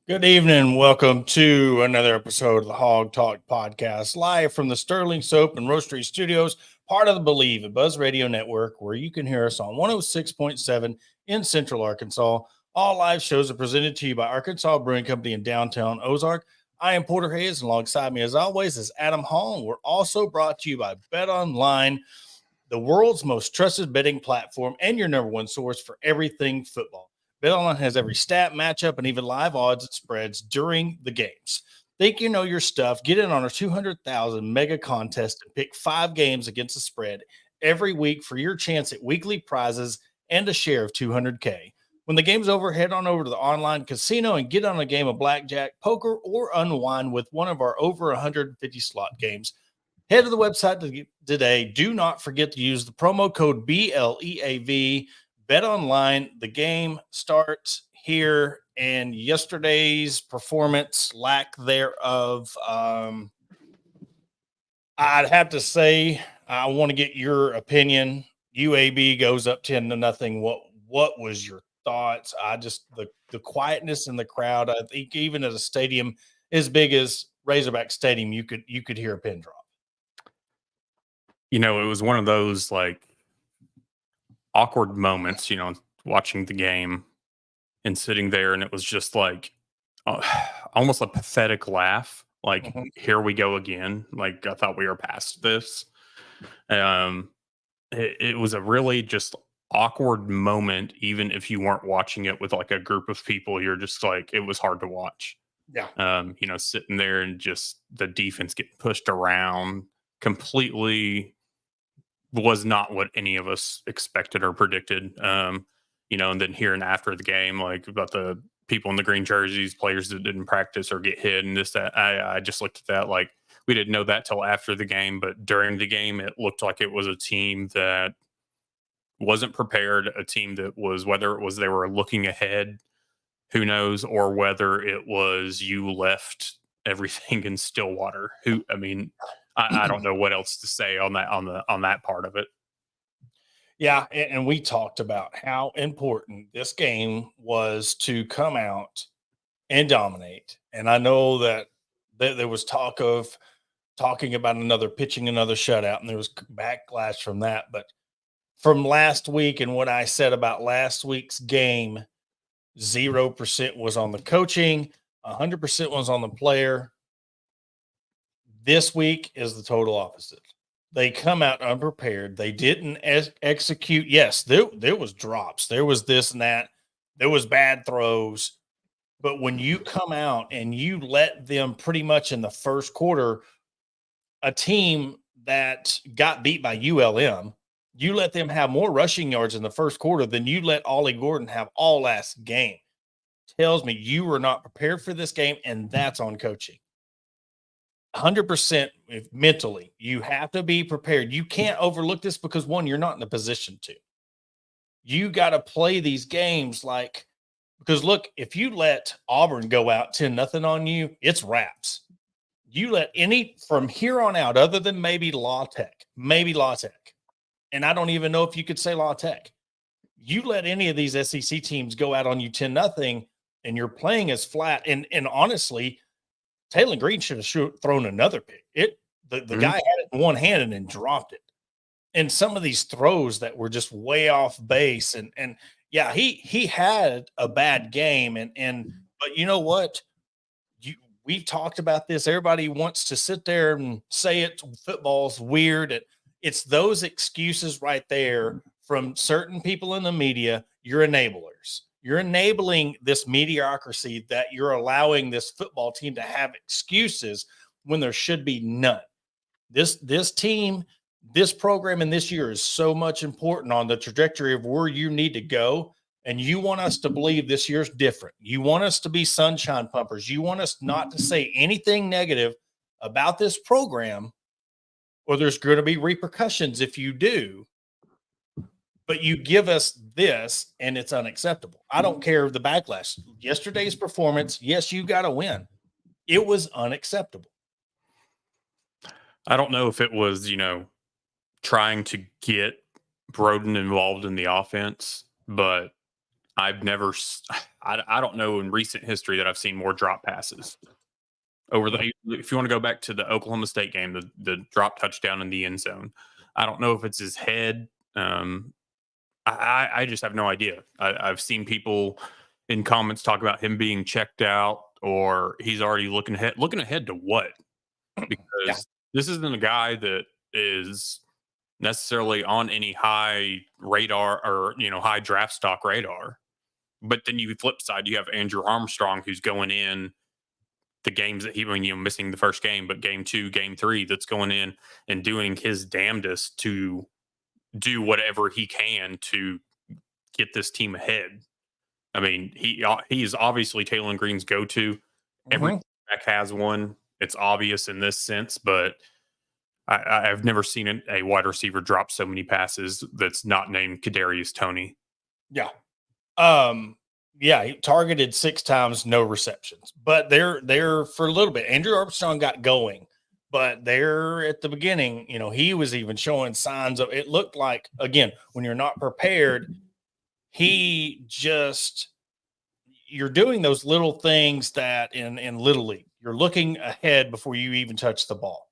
Good evening. Welcome to another episode of the Hog Talk Podcast, live from the Sterling Soap and Roastery Studios, part of the Believe and Buzz Radio Network, where you can hear us on 106.7 in Central Arkansas. All live shows are presented to you by Arkansas Brewing Company in downtown Ozark. I am Porter Hayes, and alongside me, as always, is Adam Hall. We're also brought to you by Bet Online, the world's most trusted betting platform and your number one source for everything football. BetOnline has every stat, matchup, and even live odds and spreads during the games. Think you know your stuff? Get in on our 200,000 mega contest and pick 5 games against the spread every week for your chance at weekly prizes and a share of $200K. When the game's over, head on over to the online casino and get on a game of blackjack, poker, or unwind with one of our over 150 slot games. Head to the website today. Do not forget to use the promo code BLEAV. Bet Online. The game starts here, and yesterday's performance, lack thereof, I'd have to say I want to get your opinion. UAB goes up 10-0. What was your thoughts? The quietness in the crowd. I think even at a stadium as big as Razorback Stadium, you could hear a pin drop. It was one of those awkward moments, watching the game and sitting there, and it was just almost a pathetic laugh. Here we go again. I thought we were past this. It was a really just awkward moment, even if you weren't watching it with a group of people. You're just it was hard to watch. Yeah. Sitting there and just the defense getting pushed around completely was not what any of us expected or predicted. And then hearing after the game, about the people in the green jerseys, players that didn't practice or get hit and this, that, I just looked at that we didn't know that till after the game, but during the game, it looked like it was a team that wasn't prepared, a team that was, whether it was they were looking ahead, who knows, or whether it was you left everything in Stillwater. I don't know what else to say on that part of it. Yeah, and we talked about how important this game was to come out and dominate. And I know that there was talking about pitching another shutout, and there was backlash from that. But from last week and what I said about last week's game, 0% was on the coaching, 100% was on the player. This week is the total opposite. They come out unprepared. They didn't execute. Yes, there was drops. There was this and that. There was bad throws. But when you come out and you let them pretty much in the first quarter, a team that got beat by ULM, you let them have more rushing yards in the first quarter than you let Ollie Gordon have all last game. Tells me you were not prepared for this game, and that's on coaching. 100% mentally, you have to be prepared. You can't overlook this because, one, you're not in a position to. You got to play these games because look, if you let Auburn go out 10-0 on you, it's wraps. You let any from here on out, other than maybe La Tech, and I don't even know if you could say La Tech. You let any of these SEC teams go out on you 10-0, and you're playing as flat. And honestly, Taylor Green should have thrown another pick. The guy had it in one hand and then dropped it. And some of these throws that were just way off base. And yeah, he had a bad game. But you know what? We've talked about this. Everybody wants to sit there and say football's weird. It's those excuses right there from certain people in the media. You're enablers. You're enabling this mediocrity that you're allowing this football team to have excuses when there should be none. This team, this program, and this year is so much important on the trajectory of where you need to go. And you want us to believe this year's different. You want us to be sunshine pumpers. You want us not to say anything negative about this program, or there's going to be repercussions if you do. But you give us this, and it's unacceptable. I don't care the backlash. Yesterday's performance, yes, you got to win. It was unacceptable. I don't know if it was, trying to get Broden involved in the offense, but I I don't know in recent history that I've seen more drop passes over the. If you want to go back to the Oklahoma State game, the drop touchdown in the end zone, I don't know if it's his head. I just have no idea. I've seen people in comments talk about him being checked out or he's already looking ahead. Looking ahead to what? Because this isn't a guy that is necessarily on any high radar or high draft stock radar. But then you flip side, you have Andrew Armstrong who's going in the games that missing the first game, but game 2, game 3, that's going in and doing his damnedest to do whatever he can to get this team ahead. I mean, he is obviously Taylor Green's go-to. Every back has one. It's obvious in this sense, but I've never seen a wide receiver drop so many passes that's not named Kadarius Toney. Yeah. He targeted 6 times, no receptions. But they're for a little bit. Andrew Armstrong got going, but there at the beginning, he was even showing signs of it. Looked like, again, when you're not prepared, you're doing those little things that in Little League, you're looking ahead before you even touch the ball.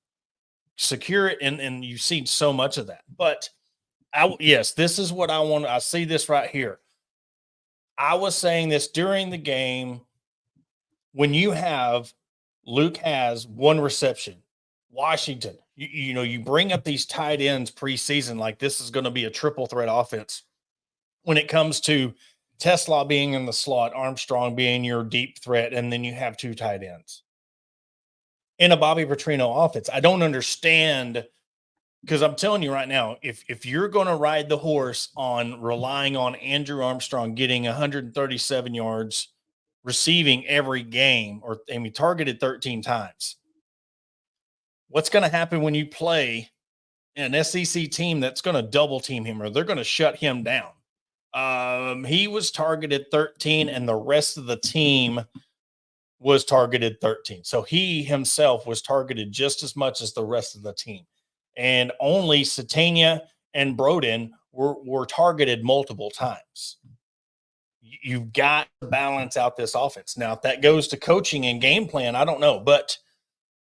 Secure it, and you've seen so much of that. But this is what I want. I see this right here. I was saying this during the game. When you have Luke has 1 reception, Washington, you bring up these tight ends preseason like this is going to be a triple threat offense. When it comes to Tesla being in the slot, Armstrong being your deep threat, and then you have 2 tight ends in a Bobby Petrino offense. I don't understand, because I'm telling you right now, if you're going to ride the horse on relying on Andrew Armstrong getting 137 yards receiving every game, and we targeted 13 times, what's going to happen when you play an SEC team that's going to double team him or they're going to shut him down? He was targeted 13 and the rest of the team was targeted 13. So he himself was targeted just as much as the rest of the team. And only Satania and Broden were targeted multiple times. You've got to balance out this offense. Now, if that goes to coaching and game plan, I don't know. But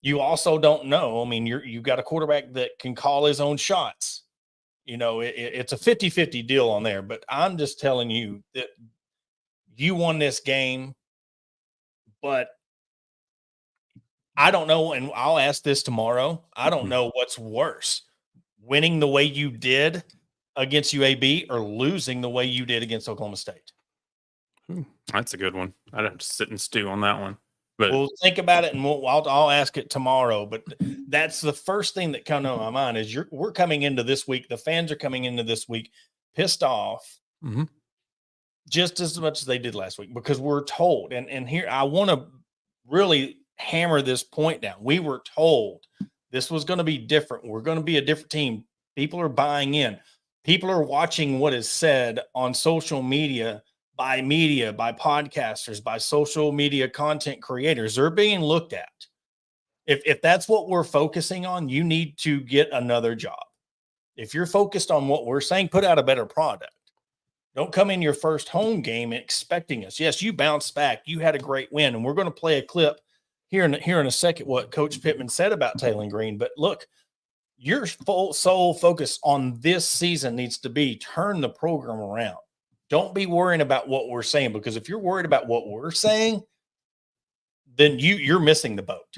you also don't know. I mean, you've got a quarterback that can call his own shots. It's a 50-50 deal on there. But I'm just telling you that you won this game. But I don't know, and I'll ask this tomorrow. I don't know what's worse, winning the way you did against UAB or losing the way you did against Oklahoma State. That's a good one. I'd have to sit and stew on that one. But we'll think about it, and I'll ask it tomorrow. But that's the first thing that comes to my mind is we're coming into this week. The fans are coming into this week pissed off just as much as they did last week because we're told. And here I want to really hammer this point down. We were told this was going to be different. We're going to be a different team. People are buying in. People are watching what is said on social media, by podcasters, by social media content creators. They're being looked at. If that's what we're focusing on, you need to get another job. If you're focused on what we're saying, put out a better product. Don't come in your first home game expecting us. Yes, you bounced back. You had a great win, and we're going to play a clip here in a second what Coach Pittman said about Taylor Green. But look, your sole focus on this season needs to be turn the program around. Don't be worrying about what we're saying, because if you're worried about what we're saying, then you're missing the boat.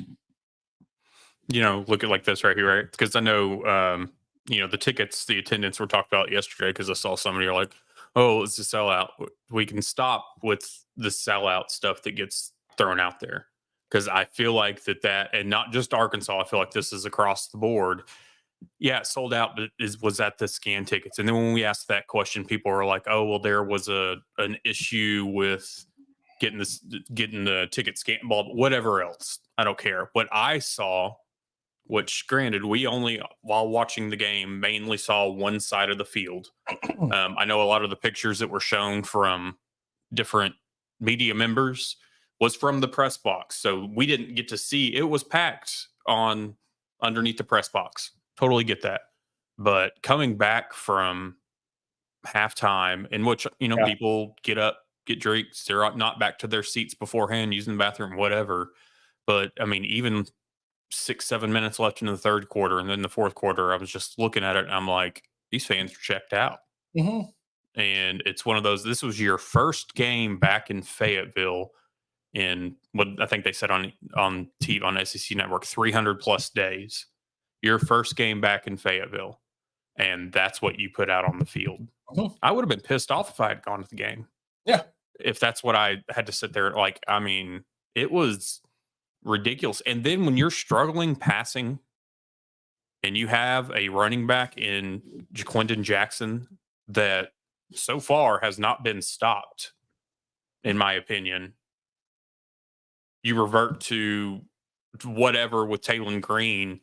Look at like this right here, right? Because I know, the tickets, the attendance were talked about yesterday because I saw somebody like, oh, it's a sellout. We can stop with the sellout stuff that gets thrown out there. Because I feel like that, and not just Arkansas, I feel like this is across the board. Yeah, it sold out, but was that the scan tickets? And then when we asked that question, people were like, oh, well, there was an issue with getting the ticket scan, whatever else. I don't care. What I saw, which granted, we only, while watching the game, mainly saw one side of the field. I know a lot of the pictures that were shown from different media members was from the press box. So we didn't get to see, it was packed on underneath the press box. Totally get that. But coming back from halftime, in which, people get up get drinks. They're not back to their seats beforehand, using the bathroom, whatever. But I mean, even 6-7 minutes left in the third quarter, and then the fourth quarter, I was just looking at it and I'm like, these fans are checked out. Mm-hmm. And it's one of those, this was your first game back in Fayetteville in what I think they said on TV on SEC Network, 300 plus days. Your first game back in Fayetteville. And that's what you put out on the field. Mm-hmm. I would have been pissed off if I had gone to the game. Yeah. If that's what I had to sit there. Like, I mean, it was ridiculous. And then when you're struggling passing and you have a running back in Jaquindon Jackson that so far has not been stopped, in my opinion, you revert to whatever with Taylon Green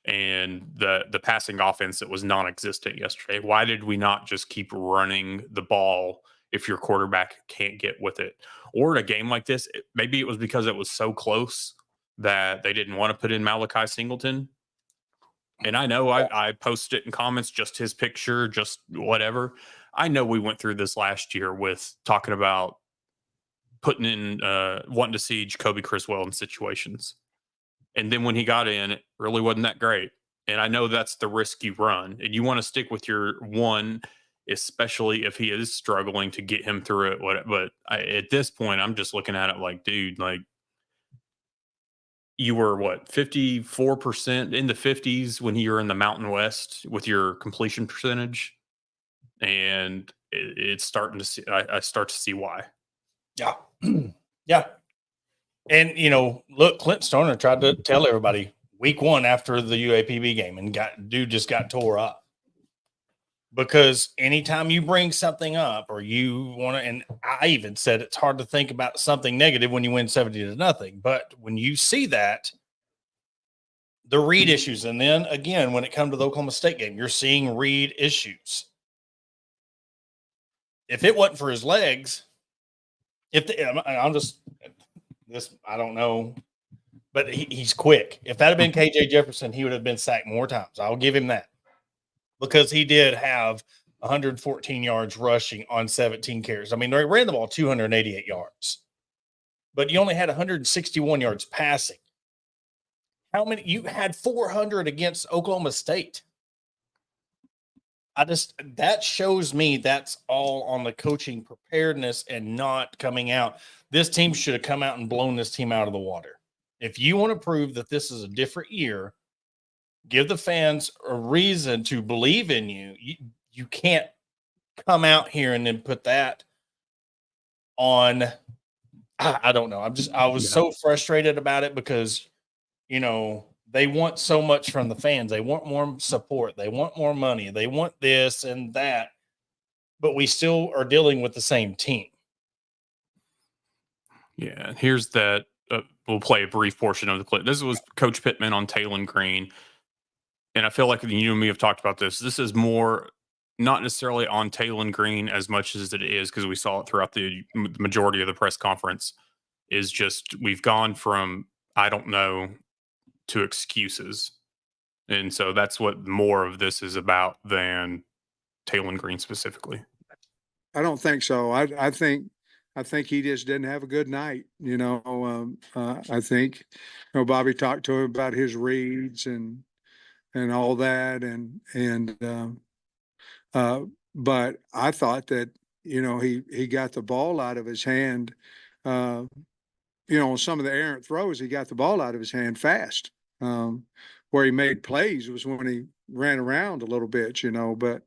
and the passing offense that was non-existent yesterday. Why did we not just keep running the ball if your quarterback can't get with it? Or in a game like this, maybe it was because it was so close that they didn't want to put in Malachi Singleton. And I know I posted it in comments, just his picture, just whatever. I know we went through this last year with talking about putting in, wanting to see Jacoby Criswell in situations. And then when he got in, it really wasn't that great. And I know that's the risk you run. And you want to stick with your one, especially if he is struggling to get him through it. But at this point, I'm just looking at it like, dude, like, you were what, 54% in the 50s when you were in the Mountain West with your completion percentage. And it's starting to see, I start to see why. Yeah. Yeah. And, you know, look, Clint Stoner tried to tell everybody week one after the UAPB game, and dude just got tore up. Because anytime you bring something up or you want to, and I even said it's hard to think about something negative when you win 70-0. But when you see that, the read issues, and then again, when it comes to the Oklahoma State game, you're seeing read issues. If it wasn't for his legs, I'm just this, I don't know, but he's quick. If that had been KJ Jefferson, he would have been sacked more times. I'll give him that, because he did have 114 yards rushing on 17 carries. I mean, they ran the ball 288 yards, but you only had 161 yards passing. How many? You had 400 against Oklahoma State. That shows me that's all on the coaching preparedness and not coming out. This team should have come out and blown this team out of the water. If you want to prove that this is a different year, give the fans a reason to believe in you. You can't come out here and then put that on. I don't know. I was so frustrated about it because, you know, they want so much from the fans. They want more support. They want more money. They want this and that, but we still are dealing with the same team. Yeah. Here's that. We'll play a brief portion of the clip. This was Coach Pittman on Taylon Green. And I feel like you and me have talked about this. This is more not necessarily on Taylon Green as much as it is, because we saw it throughout the majority of the press conference, is just we've gone from I don't know to excuses. And so that's what more of this is about than Taylon Green specifically. I don't think so. I think he just didn't have a good night. You know, I think, you know, Bobby talked to him about his reads and all that, but I thought that, you know, he got the ball out of his hand. You know, some of the errant throws, he got the ball out of his hand fast. Where he made plays was when he ran around a little bit, you know, but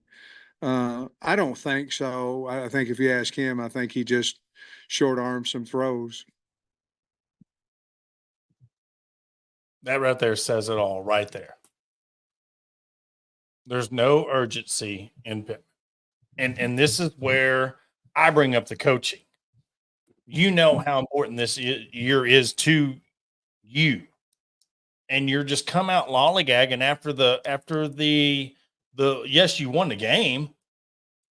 I don't think so. I think if you ask him, I think he just short-armed some throws. That right there says it all right there. There's no urgency in Pittman. And this is where I bring up the coaching. You know how important this year is to you. And you're just come out lollygagging after the yes, you won the game,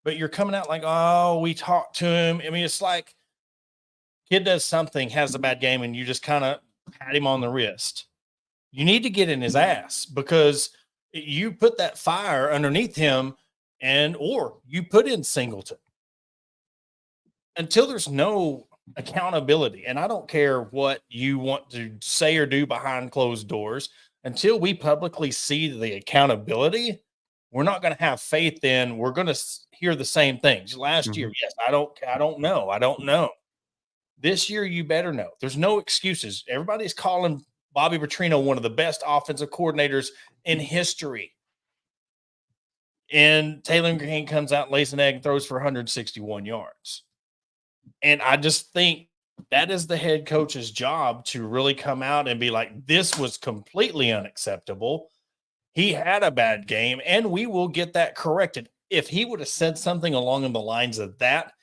but you're coming out like, oh, we talked to him. I mean, it's like kid does something, has a bad game, and you just kind of pat him on the wrist. You need to get in his ass, because you put that fire underneath him, or you put in Singleton. until there's no accountability, and I don't care what you want to say or do behind closed doors, until we publicly see the accountability, we're not going to have faith in, we're going to hear the same things. Last year, yes, I don't know. This year, you better know. There's no excuses. Everybody's calling Bobby Petrino one of the best offensive coordinators in history. And Taylor Green comes out, lays an egg, and throws for 161 yards. And I just think that is the head coach's job to really come out and be like, this was completely unacceptable. He had a bad game, and we will get that corrected. If he would have said something along the lines of that,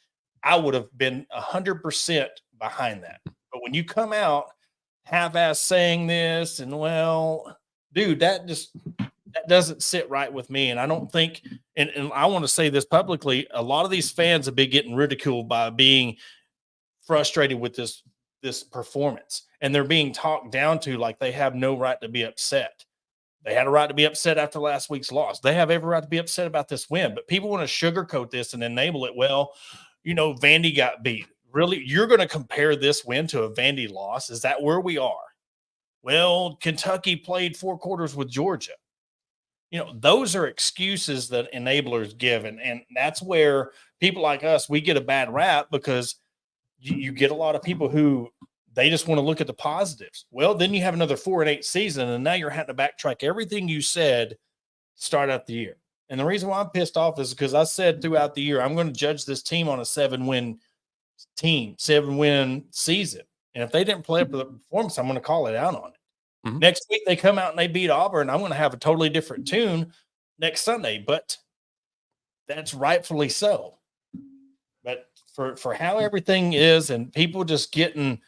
I would have been 100% behind that. But when you come out half-ass saying this, and well, dude, that doesn't sit right with me. And I don't think, and I want to say this publicly, a lot of these fans have been getting ridiculed by being frustrated with this performance. And they're being talked down to like they have no right to be upset. They had a right to be upset after last week's loss. They have every right to be upset about this win. But people want to sugarcoat this and enable it. Well, Vandy got beat. Really, you're going to compare this win to a Vandy loss? Is that where we are? Well, Kentucky played 4 quarters with Georgia. Those are excuses that enablers give. And that's where people like us, we get a bad rap because you get a lot of people who they just want to look at the positives. Well, then you have another 4-8 season, and now you're having to backtrack everything you said start out the year. And the reason why I'm pissed off is because I said throughout the year, I'm going to judge this team on a 7-win team, 7-win season. And if they didn't play up to the performance, I'm going to call it out on it. Mm-hmm. Next week, they come out and they beat Auburn. I'm going to have a totally different tune next Sunday, but that's rightfully so. But for how everything is and people just getting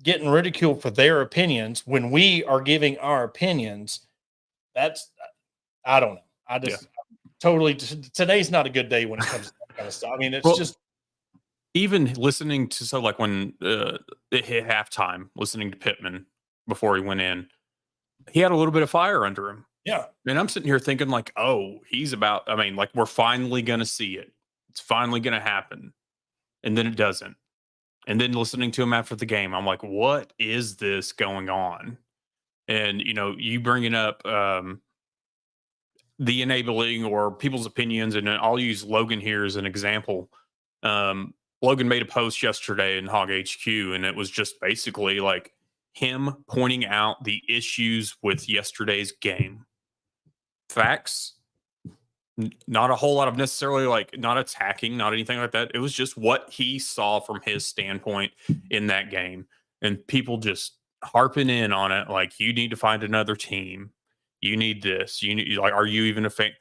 ridiculed for their opinions when we are giving our opinions, I don't know. I just totally today's not a good day when it comes to that kind of stuff. I mean, it's just even listening to when it hit halftime, listening to Pittman before he went in, he had a little bit of fire under him. Yeah. And I'm sitting here thinking like, oh, we're finally going to see it. It's finally going to happen. And then it doesn't. And then listening to him after the game, I'm like, what is this going on? And, you bringing up the enabling or people's opinions, and I'll use Logan here as an example. Logan made a post yesterday in Hog HQ, and it was just basically like him pointing out the issues with yesterday's game. Facts. Not a whole lot of necessarily not attacking, not anything like that. It was just what he saw from his standpoint in that game. And people just harping in on it like, you need to find another team. You need this. You need, are you even a fan?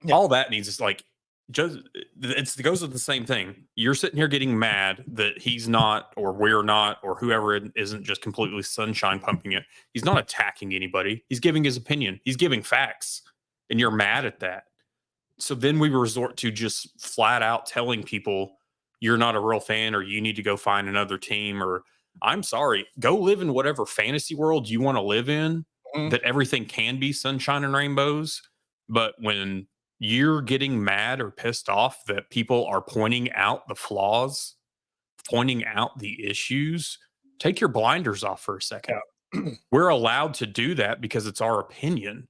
Yeah. All that needs is it goes with the same thing. You're sitting here getting mad that he's not, or we're not, or whoever isn't just completely sunshine pumping it. He's not attacking anybody. He's giving his opinion. He's giving facts. And you're mad at that. So then we resort to just flat out telling people you're not a real fan, or you need to go find another team, or I'm sorry, go live in whatever fantasy world you want to live in, that everything can be sunshine and rainbows. But when you're getting mad or pissed off that people are pointing out the flaws, pointing out the issues, take your blinders off for a second. Yeah. We're allowed to do that because it's our opinion.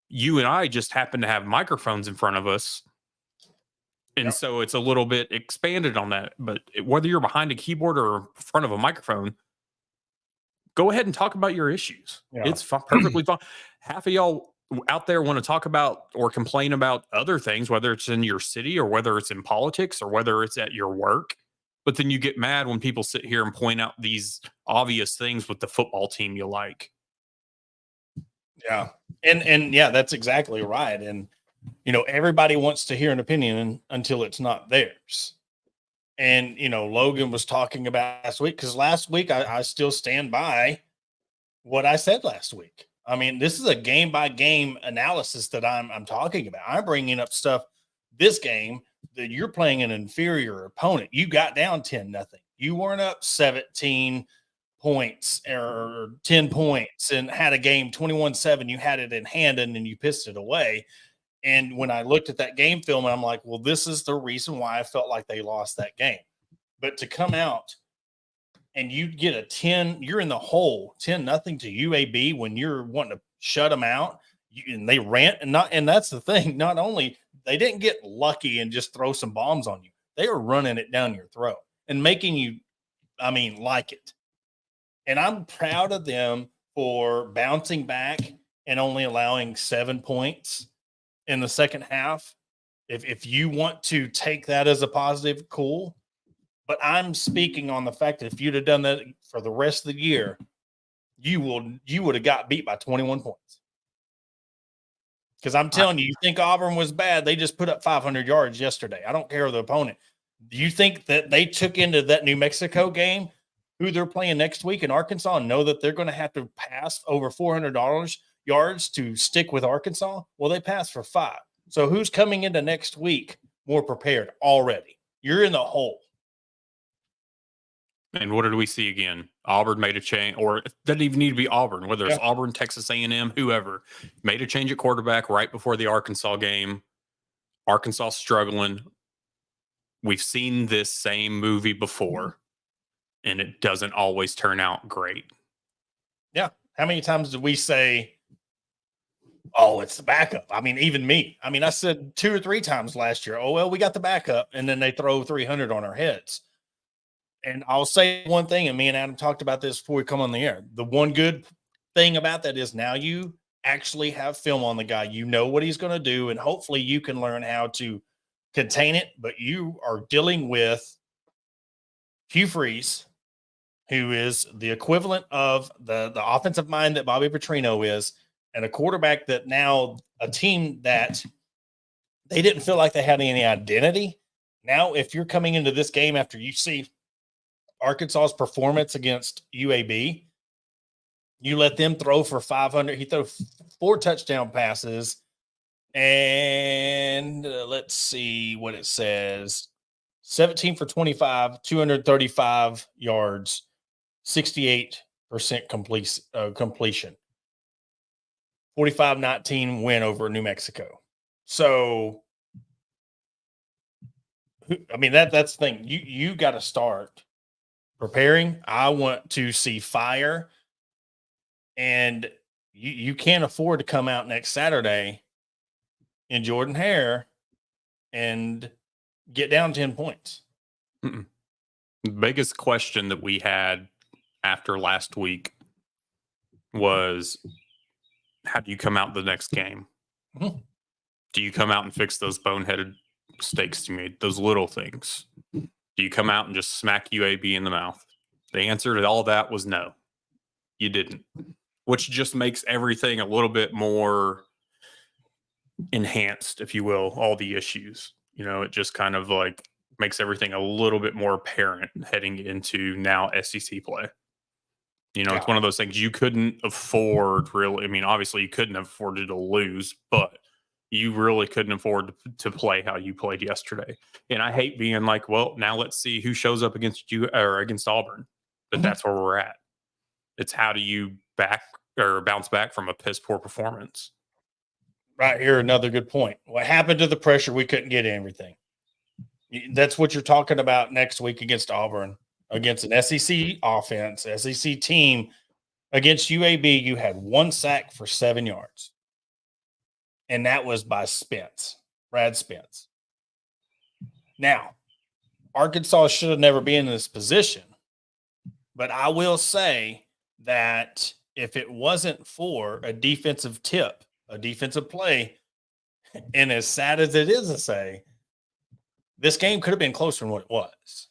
You and I just happen to have microphones in front of us. And so it's a little bit expanded on that. But whether you're behind a keyboard or in front of a microphone, go ahead and talk about your issues. Yeah. It's perfectly fine. Half of y'all out there want to talk about or complain about other things, whether it's in your city or whether it's in politics or whether it's at your work. But then you get mad when people sit here and point out these obvious things with the football team you like. Yeah. And yeah, that's exactly right. And, everybody wants to hear an opinion until it's not theirs. And, Logan was talking about last week, because last week I still stand by what I said last week. I mean, this is a game by game analysis that I'm talking about. I'm bringing up stuff this game that you're playing an inferior opponent. You got down 10-0. You weren't up 17 points or 10 points and had a game 21-7. You had it in hand and then you pissed it away. And when I looked at that game film, I'm like, well, this is the reason why I felt like they lost that game. But to come out and you get a 10, you're in the hole 10-0 to UAB when you're wanting to shut them out. And they ran and that's the thing. Not only they didn't get lucky and just throw some bombs on you, they were running it down your throat and making you, like it. And I'm proud of them for bouncing back and only allowing 7 points in the second half. If you want to take that as a positive, cool. But I'm speaking on the fact that if you'd have done that for the rest of the year, you would have got beat by 21 points. Because I'm telling you, you think Auburn was bad. They just put up 500 yards yesterday. I don't care the opponent. Do you think that they took into that New Mexico game, who they're playing next week in Arkansas, and know that they're going to have to pass over 400 yards to stick with Arkansas? Well, they passed for 5. So who's coming into next week more prepared already? You're in the hole. And what did we see again? Auburn made a change, or it doesn't even need to be Auburn, whether it's Auburn, Texas A&M, whoever, made a change at quarterback right before the Arkansas game. Arkansas struggling. We've seen this same movie before, and it doesn't always turn out great. Yeah. How many times did we say, oh, it's the backup? Even me. I said 2 or 3 times last year, oh, well, we got the backup, and then they throw 300 on our heads. And I'll say one thing, and me and Adam talked about this before we come on the air. The one good thing about that is now you actually have film on the guy. You know what he's going to do, and hopefully you can learn how to contain it. But you are dealing with Hugh Freeze, who is the equivalent of the offensive mind that Bobby Petrino is, and a quarterback that now a team that they didn't feel like they had any identity. Now, if you're coming into this game after you see Arkansas's performance against UAB, you let them throw for 500. He threw 4 touchdown passes, and let's see what it says: 17 for 25, 235 yards, 68% completion, 45-19 win over New Mexico. So, that's the thing. You got to start preparing. I want to see fire, and you can't afford to come out next Saturday in Jordan Hare and get down 10 points. The biggest question that we had after last week was, how do you come out the next game? Mm-hmm. Do you come out and fix those boneheaded mistakes you made, those little things? Do you come out and just smack UAB in the mouth? The answer to all that was no, you didn't, which just makes everything a little bit more enhanced, if you will, all the issues. It just kind of like makes everything a little bit more apparent heading into now SEC play. It's one of those things you couldn't afford, really. Obviously you couldn't have afforded to lose, but you really couldn't afford to play how you played yesterday. And I hate being like, well, now let's see who shows up against you or against Auburn. But that's where we're at. It's how do you bounce back from a piss poor performance? Right here, another good point. What happened to the pressure? We couldn't get everything. That's what you're talking about next week against Auburn, against an SEC offense, SEC team. Against UAB, you had 1 sack for 7 yards. And that was by Brad Spence. Now, Arkansas should have never been in this position. But I will say that if it wasn't for a defensive tip, a defensive play, and as sad as it is to say, this game could have been closer than what it was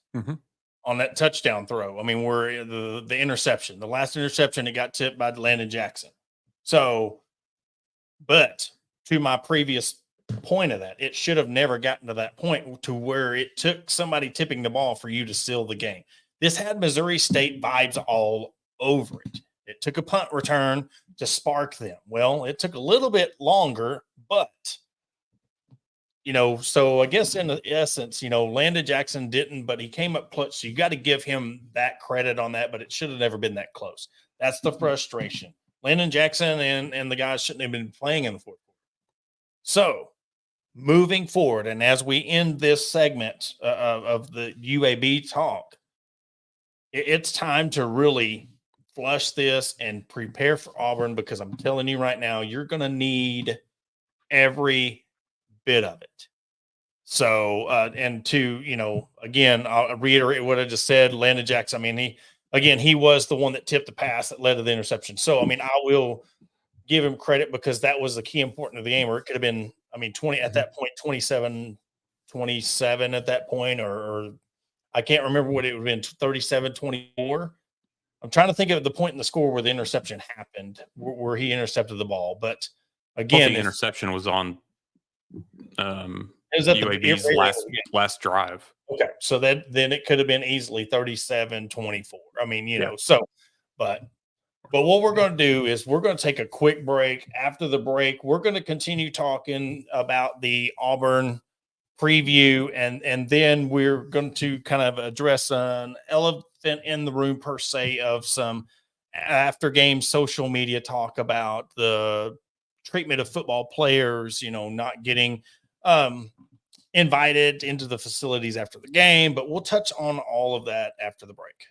on that touchdown throw. Where the interception, the last interception, it got tipped by Landon Jackson. So, but to my previous point of that, it should have never gotten to that point to where it took somebody tipping the ball for you to seal the game. This had Missouri State vibes all over it. It took a punt return to spark them. Well, it took a little bit longer, but, so I guess in the essence, Landon Jackson didn't, but he came up clutch. So you got to give him that credit on that, but it should have never been that close. That's the frustration. Landon Jackson and the guys shouldn't have been playing in the fourth quarter. So moving forward, and as we end this segment of the UAB talk, it's time to really flush this and prepare for Auburn, because I'm telling you right now, you're going to need every bit of it. So, and to, again, I'll reiterate what I just said. Landon Jackson, I mean, he was the one that tipped the pass that led to the interception. So, I mean, I will give him credit, because that was the key important of the game, or it could have been, 20 at that point, 27 at that point, or I can't remember what it would have been, 37-24. I'm trying to think of the point in the score where the interception happened, where he intercepted the ball. But again, the interception was on it was at UAB's last drive. Okay, so then it could have been easily 37-24. Yeah. So, but what we're going to do is we're going to take a quick break. After the break, we're going to continue talking about the Auburn preview, and then we're going to kind of address an elephant in the room, per se, of some after game social media talk about the treatment of football players, not getting invited into the facilities after the game. But we'll touch on all of that after the break.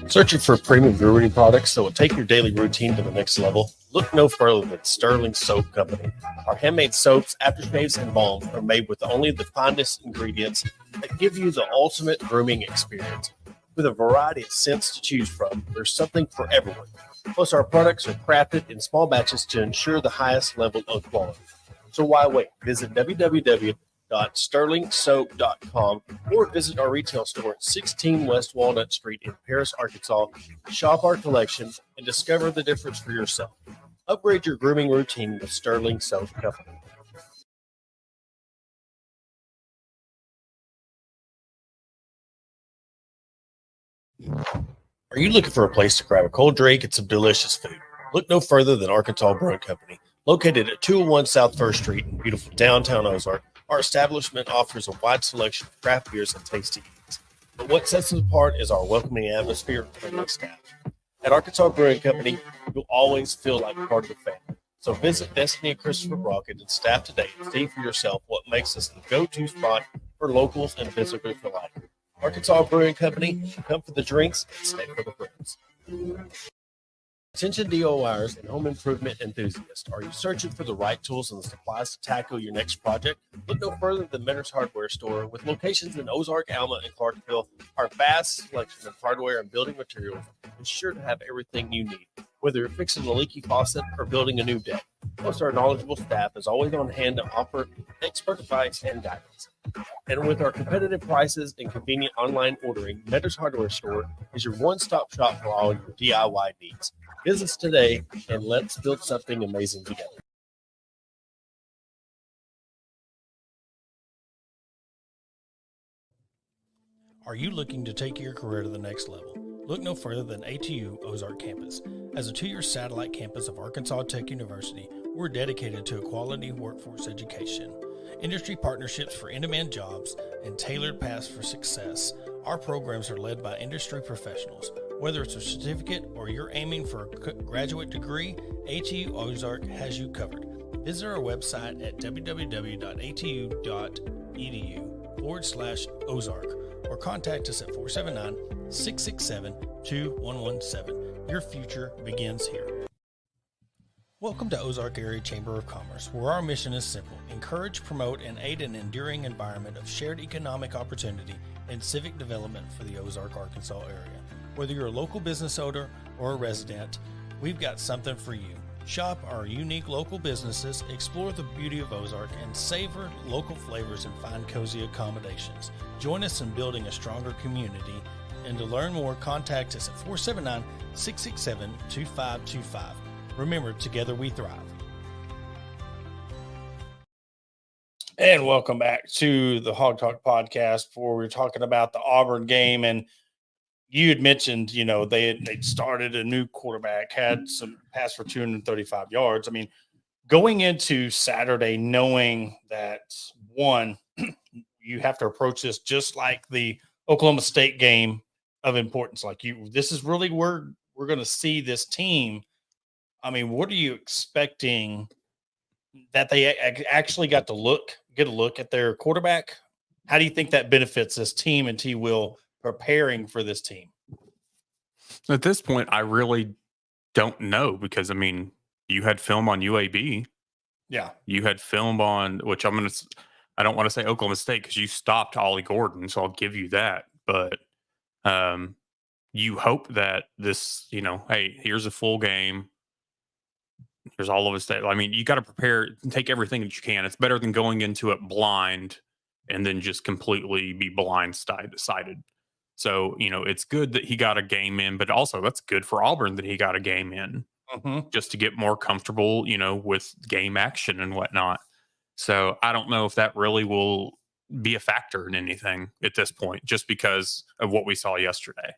Searching for premium brewery products that will take your daily routine to the next level? Look no further than Sterling Soap Company. Our handmade soaps, aftershaves, and balms are made with only the finest ingredients that give you the ultimate grooming experience. With a variety of scents to choose from, there's something for everyone. Plus, our products are crafted in small batches to ensure the highest level of quality. So why wait? Visit www.sterlingsoap.com or visit our retail store at 16 West Walnut Street in Paris, Arkansas. Shop our collection and discover the difference for yourself. Upgrade your grooming routine with Sterling Soap Company. Are you looking for a place to grab a cold drink and some delicious food? Look no further than Arkansas Brewing Company. Located at 201 South 1st Street in beautiful downtown Ozark, our establishment offers a wide selection of craft beers and tasty eats. But what sets us apart is our welcoming atmosphere and friendly staff. At Arkansas Brewing Company, you'll always feel like part of the family. So visit Destiny and Christopher Brockett and staff today and see for yourself what makes us the go-to spot for locals and visitors alike. Arkansas Brewing Company, come for the drinks and stay for the friends. Attention DIYers and home improvement enthusiasts. Are you searching for the right tools and the supplies to tackle your next project? Look no further than Mentor's Hardware Store. With locations in Ozark, Alma, and Clarksville, our vast selection of hardware and building materials is sure to have everything you need, whether you're fixing a leaky faucet or building a new deck. Plus, our knowledgeable staff is always on hand to offer expert advice and guidance. And with our competitive prices and convenient online ordering, Mentor's Hardware Store is your one-stop shop for all your DIY needs. Visit us today and let's build something amazing together. Are you looking to take your career to the next level? Look no further than ATU Ozark Campus. As a 2-year satellite campus of Arkansas Tech University, we're dedicated to a quality workforce education, industry partnerships for in-demand jobs, and tailored paths for success. Our programs are led by industry professionals. Whether it's a certificate or you're aiming for a graduate degree, ATU Ozark has you covered. Visit our website at www.atu.edu/Ozark or contact us at 479-667-2117. Your future begins here. Welcome to Ozark Area Chamber of Commerce, where our mission is simple: encourage, promote, and aid an enduring environment of shared economic opportunity and civic development for the Ozark, Arkansas area. Whether you're a local business owner or a resident, we've got something for you. Shop our unique local businesses, explore the beauty of Ozark, and savor local flavors and find cozy accommodations. Join us in building a stronger community. And to learn more, contact us at 479-667-2525. Remember, together we thrive. And welcome back to the Hog Talk podcast, where we're talking about the Auburn game. And you had mentioned, they'd started a new quarterback, had some pass for 235 yards. I mean, going into Saturday, knowing that, one, you have to approach this just like the Oklahoma State game of importance. This is really where we're going to see this team. I mean, what are you expecting that they actually got to get a look at their quarterback. How do you think that benefits this team and T. Will preparing for this team? At this point, I really don't know because, I mean, you had film on UAB. Yeah. You had film on, which I don't want to say Oklahoma State because you stopped Ollie Gordon, so I'll give you that. But you hope that this, hey, here's a full game. There's all of us that, I mean, you got to prepare, take everything that you can. It's better than going into it blind and then just completely be blindsided. So, it's good that he got a game in, but also that's good for Auburn that he got a game in just to get more comfortable, with game action and whatnot. So I don't know if that really will be a factor in anything at this point, just because of what we saw yesterday.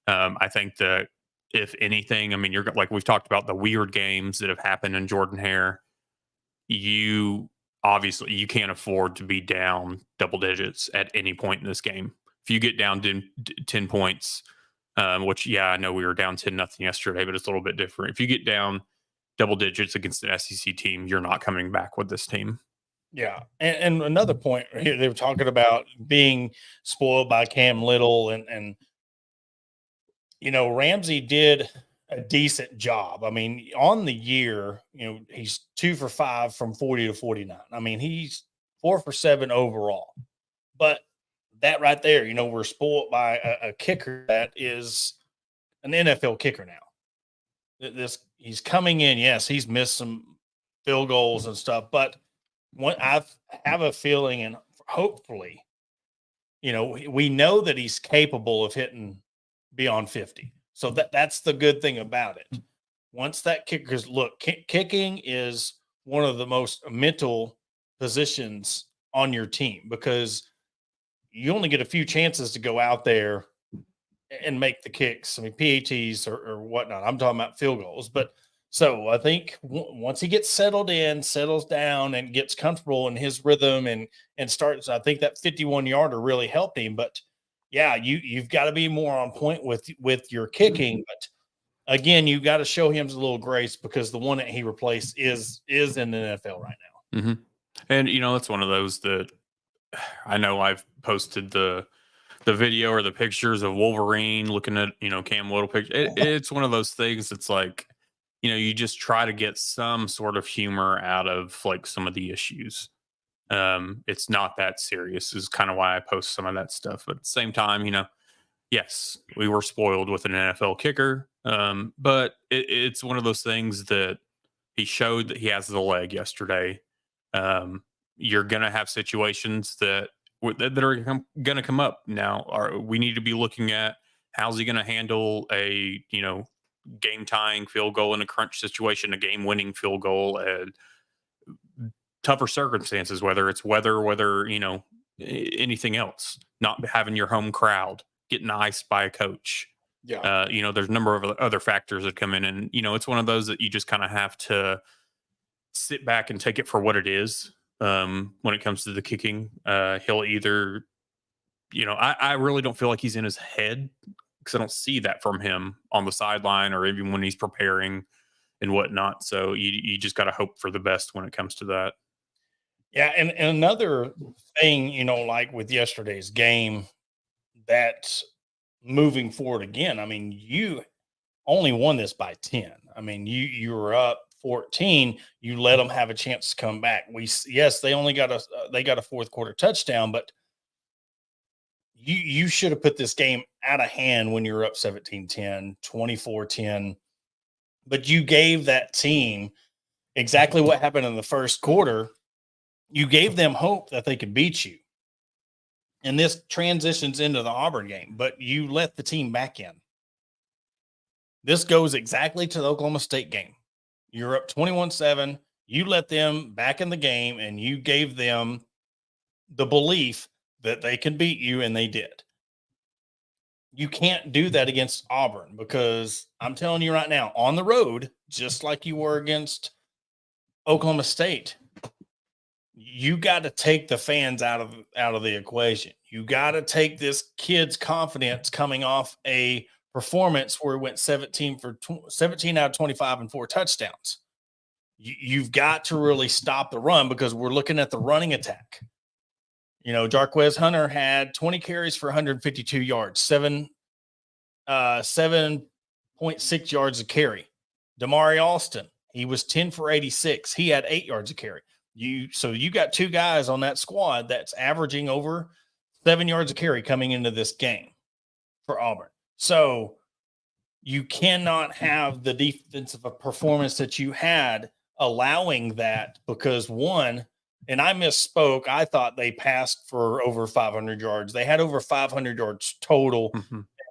I think that if anything, I mean, you're like we've talked about the weird games that have happened in Jordan-Hare. You can't afford to be down double digits at any point in this game. If you get down 10 points, which, I know we were down 10-0 yesterday, but it's a little bit different. If you get down double digits against an SEC team, you're not coming back with this team. Yeah. And another point here, they were talking about being spoiled by Cam Little and Ramsey did a decent job. I mean, on the year, he's 2 for 5 from 40 to 49. I mean, he's 4 for 7 overall. But that right there, we're spoiled by a kicker that is an NFL kicker now. He's coming in. Yes, he's missed some field goals and stuff, but I have a feeling, and hopefully, we know that he's capable of hitting beyond 50. So that's the good thing about it. Once that kicker, because look, kicking is one of the most mental positions on your team because you only get a few chances to go out there and make the kicks. I mean, PATs or whatnot. I'm talking about field goals. But so I think once he gets settles down and gets comfortable in his rhythm and starts, I think that 51-yarder really helped him. But yeah, you've got to be more on point with your kicking. But again, you got to show him a little grace because the one that he replaced is in the NFL right now. Mm-hmm. And it's one of those that I know I've posted the video or the pictures of Wolverine looking at Cam Little picture. It's one of those things that's like, you just try to get some sort of humor out of like some of the issues. It's not that serious is kind of why I post some of that stuff. But at the same time, yes, we were spoiled with an NFL kicker. But it's one of those things that he showed that he has the leg yesterday. You're going to have situations that are going to come up now. We need to be looking at how's he going to handle a, game tying field goal in a crunch situation, a game winning field goal, and tougher circumstances, whether it's weather, anything else, not having your home crowd, getting iced by a coach. Yeah. There's a number of other factors that come in, and, it's one of those that you just kind of have to sit back and take it for what it is. When it comes to the kicking, he'll either, I really don't feel like he's in his head because I don't see that from him on the sideline or even when he's preparing and whatnot. So you just got to hope for the best when it comes to that. Yeah. And another thing, like with yesterday's game, that moving forward again, I mean, you only won this by 10. I mean, you were up 14, you let them have a chance to come back. They only got a fourth quarter touchdown, but you should have put this game out of hand when you were up 17-10, 24-10. But you gave that team exactly what happened in the first quarter. You gave them hope that they could beat you. And this transitions into the Auburn game, but you let the team back in. This goes exactly to the Oklahoma State game. You're up 21-7. You let them back in the game, and you gave them the belief that they can beat you, and they did. You can't do that against Auburn because I'm telling you right now, on the road, just like you were against Oklahoma State, you got to take the fans out of the equation. You got to take this kid's confidence coming off a performance where it went 17 out of 25 and 4 touchdowns. you've got to really stop the run because we're looking at the running attack. You know, Jarquez Hunter had 20 carries for 152 yards, 7.6 yards a carry. Damari Alston, he was 10 for 86. He had 8 yards a carry. So you got two guys on that squad that's averaging over 7 yards a carry coming into this game for Auburn. So you cannot have the defensive performance that you had allowing that because one, and I misspoke. I thought they passed for over 500 yards. They had over 500 yards total,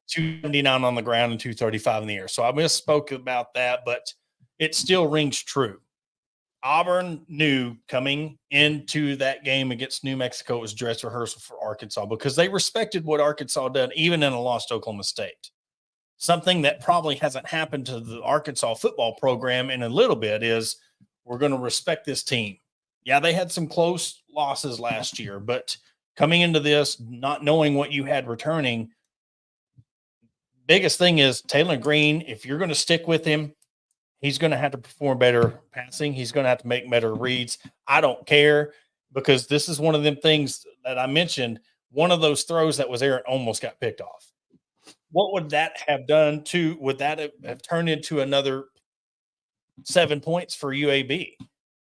279 on the ground and 235 in the air. So I misspoke about that, but it still rings true. Auburn knew coming into that game against New Mexico it was dress rehearsal for Arkansas because they respected what Arkansas did, even in a loss to Oklahoma State. Something that probably hasn't happened to the Arkansas football program in a little bit is we're going to respect this team. Yeah, they had some close losses last year, but coming into this, not knowing what you had returning, biggest thing is Taylor Green, if you're going to stick with him, he's going to have to perform better passing. He's going to have to make better reads. I don't care because this is one of them things that I mentioned. One of those throws that was errant almost got picked off. What would that have done to, would that have turned into another 7 points for UAB?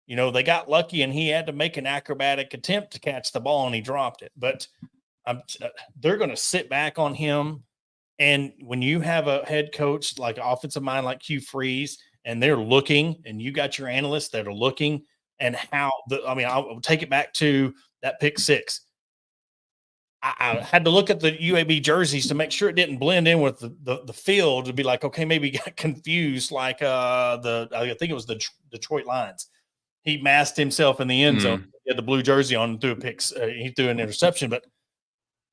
You know, they got lucky and he had to make an acrobatic attempt to catch the ball and he dropped it. But they're going to sit back on him. And when you have a head coach, like an offensive mind like Hugh Freeze, and they're looking, and you got your analysts that are looking, and how I'll take it back to that pick six. I had to look at the UAB jerseys to make sure it didn't blend in with the field to be like, okay, maybe got confused, like I think it was the Detroit Lions. He masked himself in the end zone. He had the blue jersey on and threw a pick. He threw an interception, but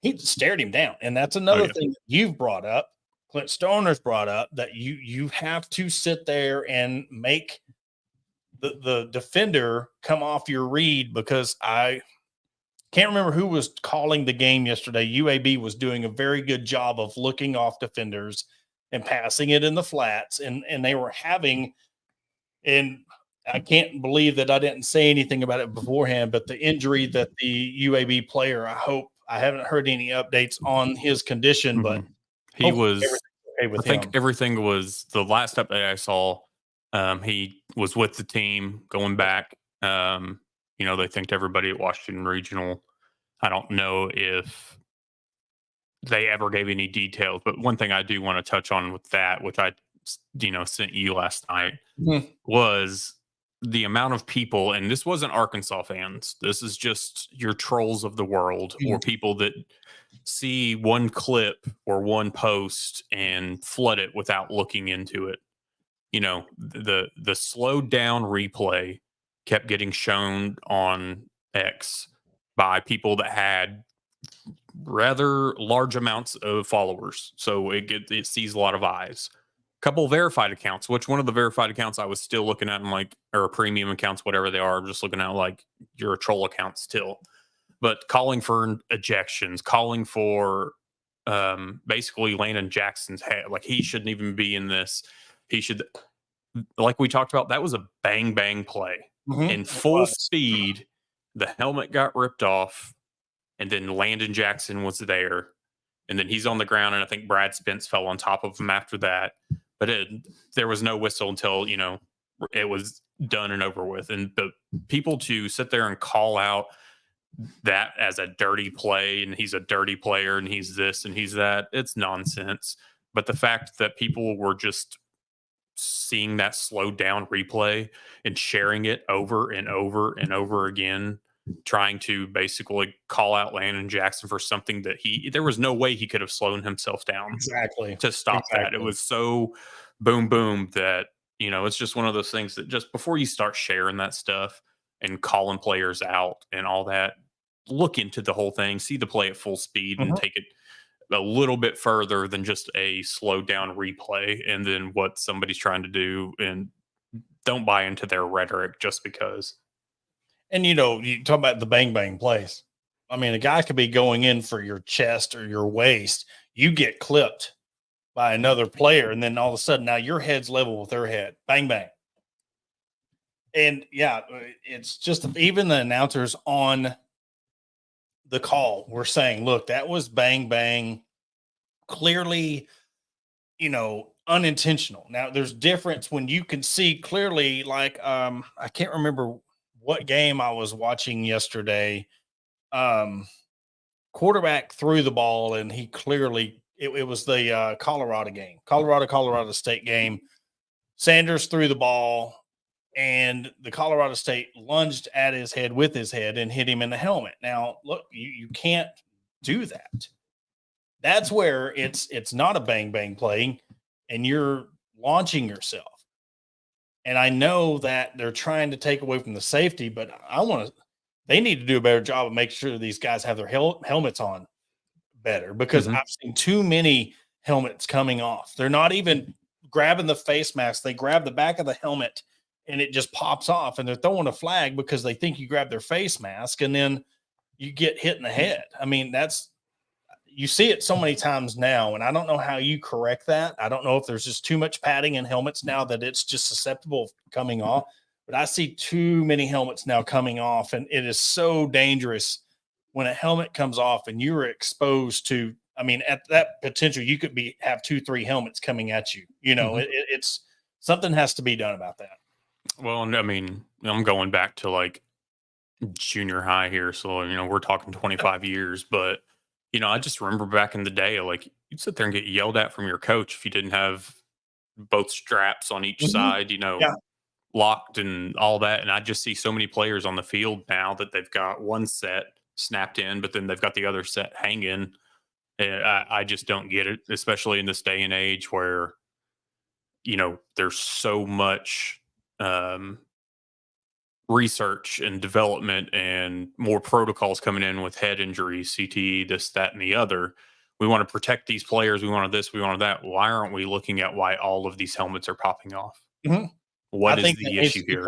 he stared him down. And that's another thing that you've brought up. Clint Stoner's brought up that you have to sit there and make the defender come off your read because I can't remember who was calling the game yesterday. UAB was doing a very good job of looking off defenders and passing it in the flats. And they were having, and I can't believe that I didn't say anything about it beforehand, but the injury that the UAB player, I haven't heard any updates on his condition, but he was, okay with I think him. everything was the last update I saw. He was with the team going back. They thanked everybody at Washington Regional. I don't know if they ever gave any details, but one thing I do want to touch on with that, which I, sent you last night, was the amount of people, and this wasn't Arkansas fans. This is just your trolls of the world or people that see one clip or one post and flood it without looking into it. The slowed down replay kept getting shown on X by people that had rather large amounts of followers. So it sees a lot of eyes. Couple verified accounts, which one of the verified accounts I was still looking at, or premium accounts, whatever they are, I'm just looking at like you're a troll account still. But calling for ejections, calling for basically Landon Jackson's head, like he shouldn't even be in this. He should, like we talked about, that was a bang bang play in full speed. The helmet got ripped off, and then Landon Jackson was there, and then he's on the ground, and I think Brad Spence fell on top of him after that. But there was no whistle until it was done and over with. And the people to sit there and call out that as a dirty play, and he's a dirty player, and he's this and he's that, it's nonsense. But the fact that people were just seeing that slowed down replay and sharing it over and over and over again, trying to basically call out Landon Jackson for something that there was no way he could have slowed himself down to stop that. It was so boom, boom that, it's just one of those things that just before you start sharing that stuff and calling players out and all that, look into the whole thing, see the play at full speed and take it a little bit further than just a slowed down replay and then what somebody's trying to do, and don't buy into their rhetoric just because. And, you talk about the bang bang plays. I mean, a guy could be going in for your chest or your waist. You get clipped by another player, and then all of a sudden now your head's level with their head. Bang, bang. And yeah, it's just even the announcers on the call were saying, look, that was bang, bang, clearly, unintentional. Now there's difference when you can see clearly, like, I can't remember what game I was watching yesterday. Quarterback threw the ball and he clearly, it was the Colorado game, Colorado State game. Sanders threw the ball and the Colorado State lunged at his head with his head and hit him in the helmet. Now, look, you can't do that. That's where it's not a bang bang play and you're launching yourself. And I know that they're trying to take away from the safety, but they need to do a better job of making sure these guys have their helmets on better, because I've seen too many helmets coming off. They're not even grabbing the face mask. They grab the back of the helmet and it just pops off, and they're throwing a flag because they think you grab their face mask and then you get hit in the head. I mean, you see it so many times now, and I don't know how you correct that. I don't know if there's just too much padding in helmets now that it's just susceptible of coming off, but I see too many helmets now coming off, and it is so dangerous when a helmet comes off and you're exposed to, I mean, at that potential, you could have 2-3 helmets coming at you. It's something has to be done about that. Well, I mean, I'm going back to like junior high here. So, we're talking 25 years, but, I just remember back in the day, like you'd sit there and get yelled at from your coach if you didn't have both straps on each side, Yeah. locked and all that. And I just see so many players on the field now that they've got one set snapped in, but then they've got the other set hanging. And I just don't get it, especially in this day and age where, there's so much research and development and more protocols coming in with head injuries, CTE, this, that, and the other. We want to protect these players. We wanted this, we wanted that. Why aren't we looking at why all of these helmets are popping off? What is the issue here?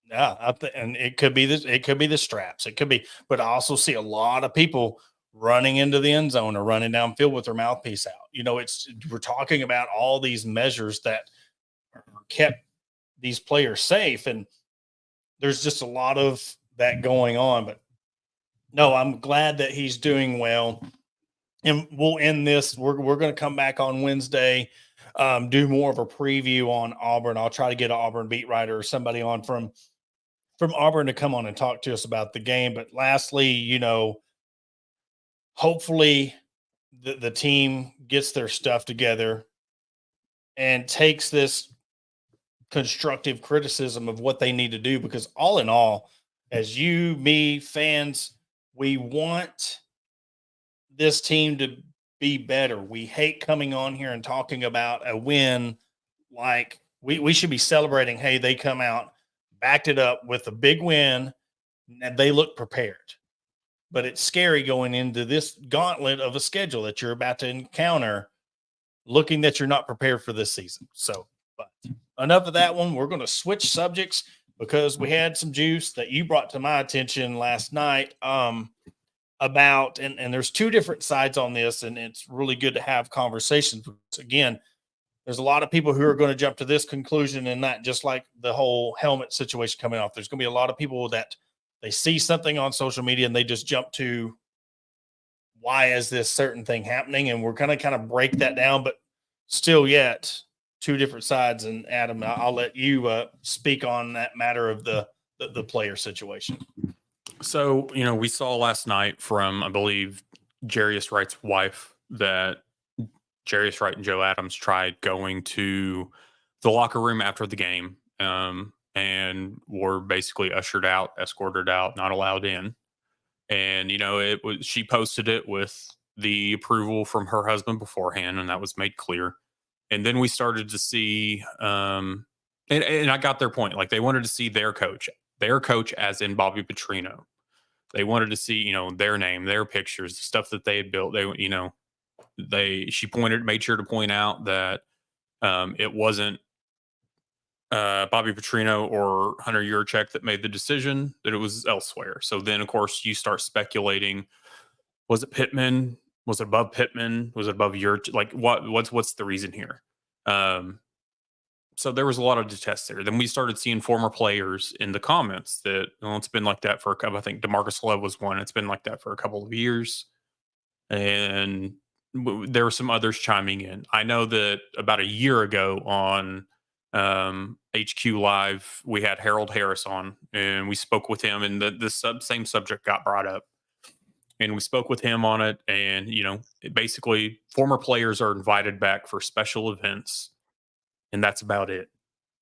Yeah, and it could be this. It could be the straps. It could be, but I also see a lot of people running into the end zone or running downfield with their mouthpiece out. We're talking about all these measures that kept these players safe, and there's just a lot of that going on. But no, I'm glad that he's doing well. And we'll end this. We're going to come back on Wednesday, do more of a preview on Auburn. I'll try to get an Auburn beat writer or somebody on from Auburn to come on and talk to us about the game. But lastly, hopefully the team gets their stuff together and takes this constructive criticism of what they need to do, because all in all, as me, fans, we want this team to be better. We hate coming on here and talking about a win. Like we should be celebrating, hey, they come out, backed it up with a big win, and they look prepared. But it's scary going into this gauntlet of a schedule that you're about to encounter, looking that you're not prepared for this season. So, but enough of that one. We're going to switch subjects because we had some juice that you brought to my attention last night about, and there's two different sides on this, and it's really good to have conversations. Again, there's a lot of people who are going to jump to this conclusion, and not just like the whole helmet situation coming off. There's going to be a lot of people that they see something on social media and they just jump to, why is this certain thing happening? And we're going to kind of break that down, but still yet two different sides. And Adam, I'll let you speak on that matter of the player situation. So, we saw last night from, I believe, Jarius Wright's wife that Jarius Wright and Joe Adams tried going to the locker room after the game and were basically ushered out, escorted out, not allowed in. And, she posted it with the approval from her husband beforehand, and that was made clear. And then we started to see, and I got their point. Like, they wanted to see their coach as in Bobby Petrino. They wanted to see, their name, their pictures, the stuff that they had built. She made sure to point out that it wasn't Bobby Petrino or Hunter Yurchek that made the decision, that it was elsewhere. So then, of course, you start speculating: was it Pittman? Was it above Pittman? Was it above Yurchek? Like, what's the reason here? So there was a lot of detest there. Then we started seeing former players in the comments that, well, it's been like that for a couple. I think DeMarcus Love was one. It's been like that for a couple of years. And there were some others chiming in. I know that about a year ago on HQ Live, we had Harold Harris on, and we spoke with him, and the same subject got brought up. And we spoke with him on it, and basically, former players are invited back for special events, and that's about it.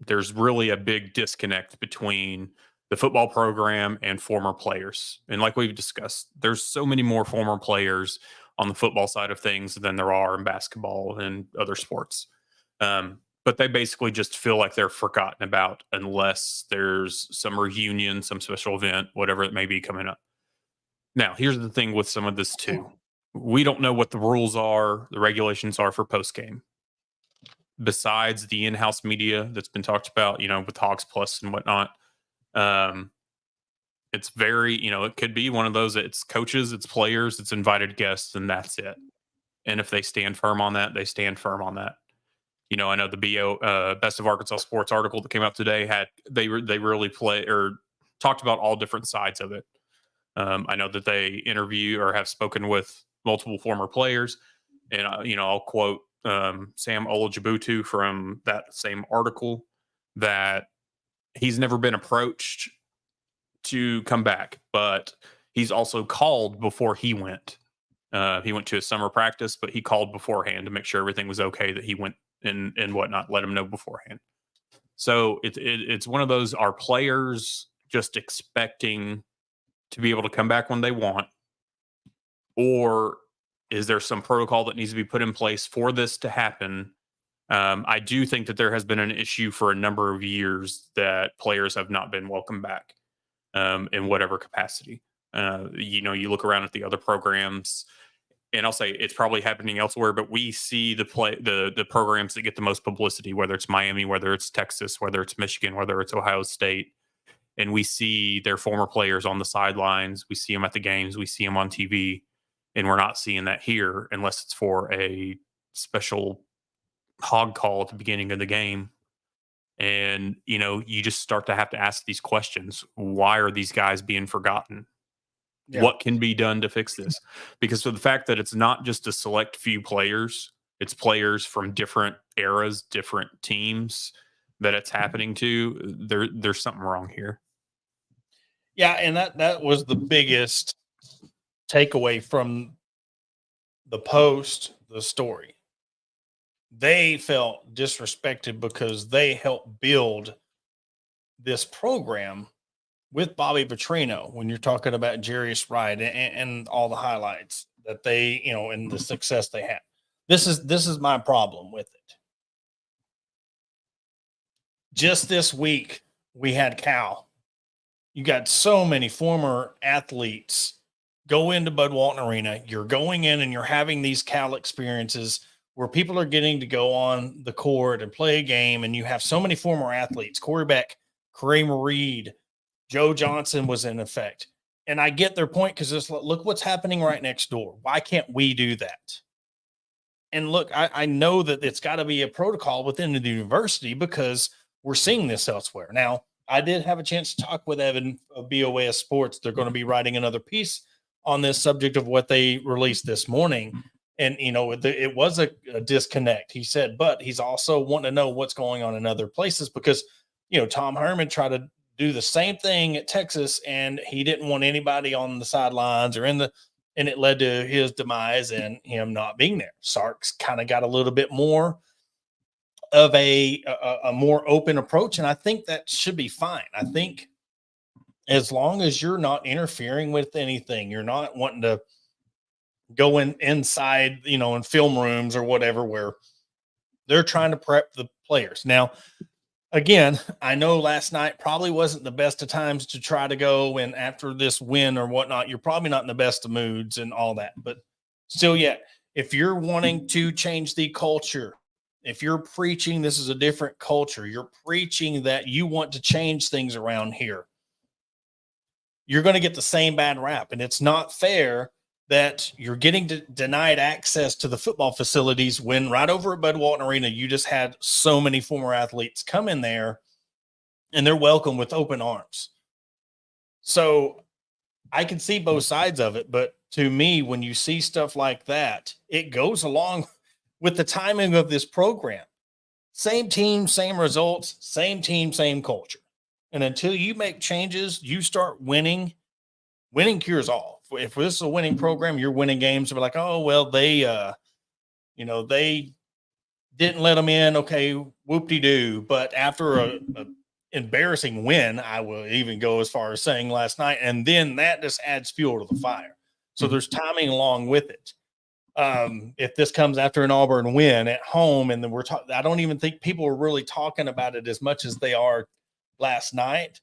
There's really a big disconnect between the football program and former players. And like we've discussed, there's so many more former players on the football side of things than there are in basketball and other sports. But they basically just feel like they're forgotten about unless there's some reunion, some special event, whatever it may be coming up. Now, here's the thing with some of this too. We don't know what the rules are, the regulations are for post game. Besides the in-house media that's been talked about, with Hogs Plus and whatnot, it's very, it could be one of those. It's coaches, it's players, it's invited guests, and that's it. And if they stand firm on that, they stand firm on that. I know the BO Best of Arkansas Sports article that came out today they really talked about all different sides of it. I know that they interview or have spoken with multiple former players, and I'll quote Sam Olajibutu from that same article that he's never been approached to come back, but he's also called before he went. He went to a summer practice, but he called beforehand to make sure everything was okay, that he went and whatnot, let him know beforehand. So it's one of those, are players just expecting to be able to come back when they want, or is there some protocol that needs to be put in place for this to happen? I do think that there has been an issue for a number of years that players have not been welcomed back in whatever capacity. You look around at the other programs, and I'll say it's probably happening elsewhere, but we see the programs that get the most publicity, whether it's Miami, whether it's Texas, whether it's Michigan, whether it's Ohio State, and we see their former players on the sidelines. We see them at the games. We see them on TV, and we're not seeing that here unless it's for a special hog call at the beginning of the game. And, you just start to have to ask these questions. Why are these guys being forgotten? Yeah. What can be done to fix this? Because for the fact that it's not just a select few players, it's players from different eras, different teams that it's happening to, there's something wrong here. Yeah, and that was the biggest takeaway from the post, the story. They felt disrespected because they helped build this program with Bobby Petrino, when you're talking about Jarius Wright and all the highlights that they, and the success they had. This is my problem with it. Just this week, we had Cal. You got so many former athletes go into Bud Walton Arena. You're going in and you're having these Cal experiences where people are getting to go on the court and play a game, and you have so many former athletes. Corey Beck, Kareem Reed, Joe Johnson was in effect. And I get their point, because look what's happening right next door. Why can't we do that? And look, I know that it's got to be a protocol within the university, because we're seeing this elsewhere. Now, I did have a chance to talk with Evan of BOS Sports. They're going to be writing another piece on this subject of what they released this morning. And, it was a disconnect, he said, but he's also wanting to know what's going on in other places, because, Tom Herman tried to do the same thing at Texas, and he didn't want anybody on the sidelines or and it led to his demise and him not being there. Sark's kind of got a little bit more of a more open approach, and I think that should be fine. I think as long as you're not interfering with anything, you're not wanting to go inside, in film rooms or whatever, where they're trying to prep the players. Now, again, I know last night probably wasn't the best of times to try to go, and after this win or whatnot, you're probably not in the best of moods and all that. But still, yet, if you're wanting to change the culture, if you're preaching this is a different culture, you're preaching that you want to change things around here, you're going to get the same bad rap. And it's not fair that you're getting denied access to the football facilities when right over at Bud Walton Arena, you just had so many former athletes come in there and they're welcome with open arms. So I can see both sides of it, but to me, when you see stuff like that, it goes along with the timing of this program. Same team, same results, same team, same culture. And until you make changes, you start winning. Winning cures all. If this is a winning program, you're winning games. We're like, oh, well, they didn't let them in. Okay, whoop-de-doo. But after a embarrassing win, I will even go as far as saying last night, and then that just adds fuel to the fire. So there's timing along with it. If this comes after an Auburn win at home, and then I don't even think people are really talking about it as much as they are last night.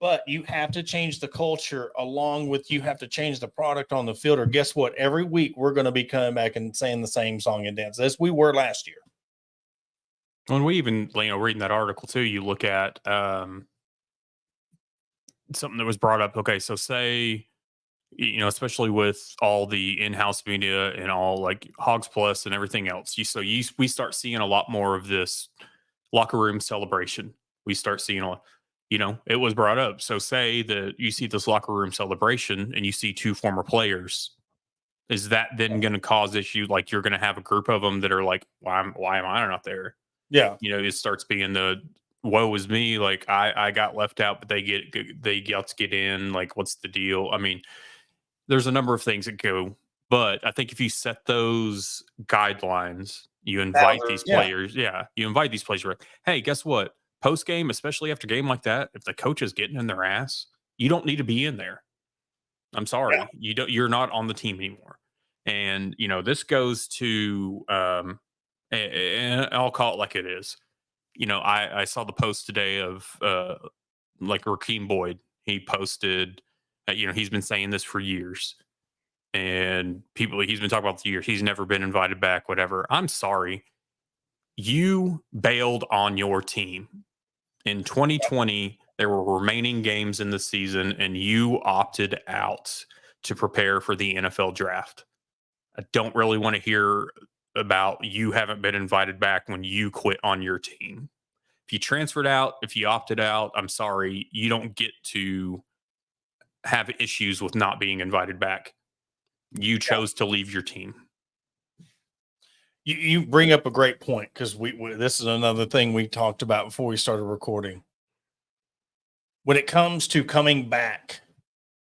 But you have to change the culture along with you have to change the product on the field. Or guess what? Every week we're going to be coming back and saying the same song and dance as we were last year. When we even, reading that article too, you look at something that was brought up. Okay, so say, especially with all the in-house media and all like Hogs Plus and everything else, we start seeing a lot more of this locker room celebration. We start seeing it was brought up. So say that you see this locker room celebration and you see two former players. Is that then going to cause issue? Like you're going to have a group of them that are like, why am I not there? Yeah. It starts being the woe is me. Like I got left out, but they get to get in. Like, what's the deal? I mean, there's a number of things that go, but I think if you set those guidelines, you invite these players. Yeah. You invite these players. Like, hey, guess what? Post game, especially after a game like that, if the coach is getting in their ass, you don't need to be in there. I'm sorry, you're not on the team anymore. And this goes to, and I'll call it like it is. I saw the post today of like Rakeem Boyd. He posted, he's been saying this for years, and he's been talking about the years. He's never been invited back. Whatever. I'm sorry, you bailed on your team. In 2020, there were remaining games in the season, and you opted out to prepare for the NFL draft. I don't really want to hear about you haven't been invited back when you quit on your team. If you transferred out, if you opted out, I'm sorry, you don't get to have issues with not being invited back. You chose to leave your team. You bring up a great point because this is another thing we talked about before we started recording. When it comes to coming back,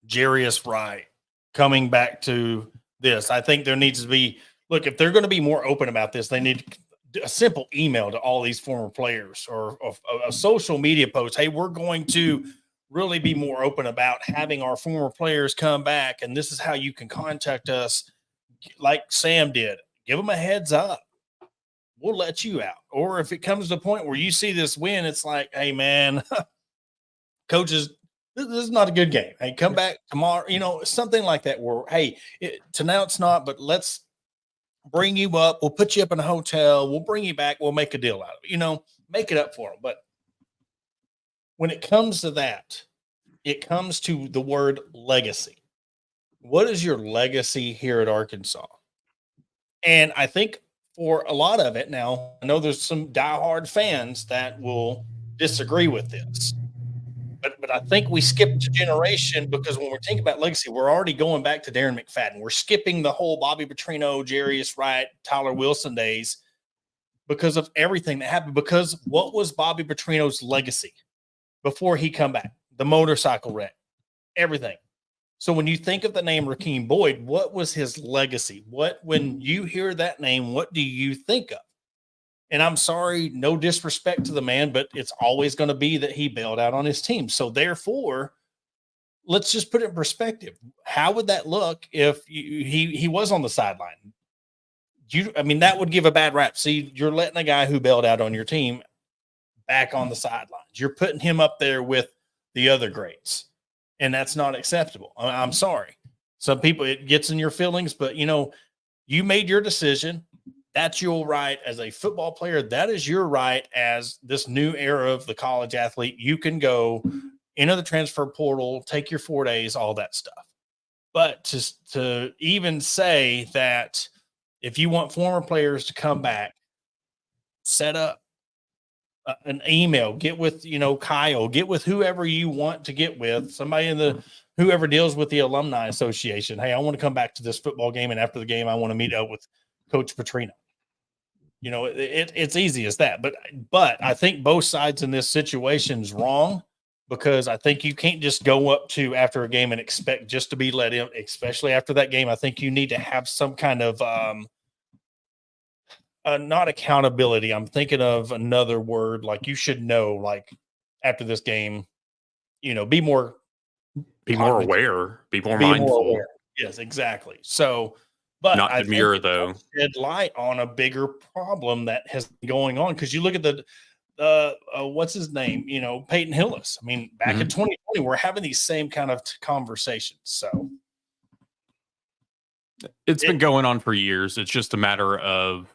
Jarius Wright, coming back to this, I think there needs to be, look, if they're going to be more open about this, they need a simple email to all these former players or a social media post. Hey, we're going to really be more open about having our former players come back, and this is how you can contact us like Sam did. Give them a heads up. We'll let you out. Or if it comes to the point where you see this win, it's like, hey, man, coaches, this is not a good game. Hey, come back tomorrow, something like that where, hey, tonight it's not, but let's bring you up. We'll put you up in a hotel. We'll bring you back. We'll make a deal out of it, make it up for them. But when it comes to that, it comes to the word legacy. What is your legacy here at Arkansas? And I think for a lot of it now, I know there's some diehard fans that will disagree with this. But I think we skipped a generation because when we're thinking about legacy, we're already going back to Darren McFadden. We're skipping the whole Bobby Petrino, Jarius Wright, Tyler Wilson days because of everything that happened. Because what was Bobby Petrino's legacy before he come back? The motorcycle wreck, everything. So when you think of the name Rakeem Boyd, what was his legacy? When you hear that name, what do you think of? And I'm sorry, no disrespect to the man, but it's always going to be that he bailed out on his team. So therefore, let's just put it in perspective. How would that look if he was on the sideline? That would give a bad rap. See, you're letting a guy who bailed out on your team back on the sidelines. You're putting him up there with the other greats. And that's not acceptable. I'm sorry. Some people, it gets in your feelings, but you made your decision. That's your right as a football player. That is your right as this new era of the college athlete. You can go into the transfer portal, take your 4 days, all that stuff. But to even say that if you want former players to come back, set up an email, get with, Kyle, get with whoever you want to get with, somebody whoever deals with the alumni association. Hey, I want to come back to this football game. And after the game, I want to meet up with Coach Petrino. It's easy as that. But I think both sides in this situation is wrong, because I think you can't just go up to after a game and expect just to be let in, especially after that game. I think you need to have some kind of not accountability. I'm thinking of another word. Like, you should know, like, after this game, be more aware, be more mindful. Yes, exactly. So, but not I demure, think though. Shed light on a bigger problem that has been going on, because you look at the what's his name, Peyton Hillis. I mean, back in 2020, we're having these same kind of conversations. So it's been going on for years. It's just a matter of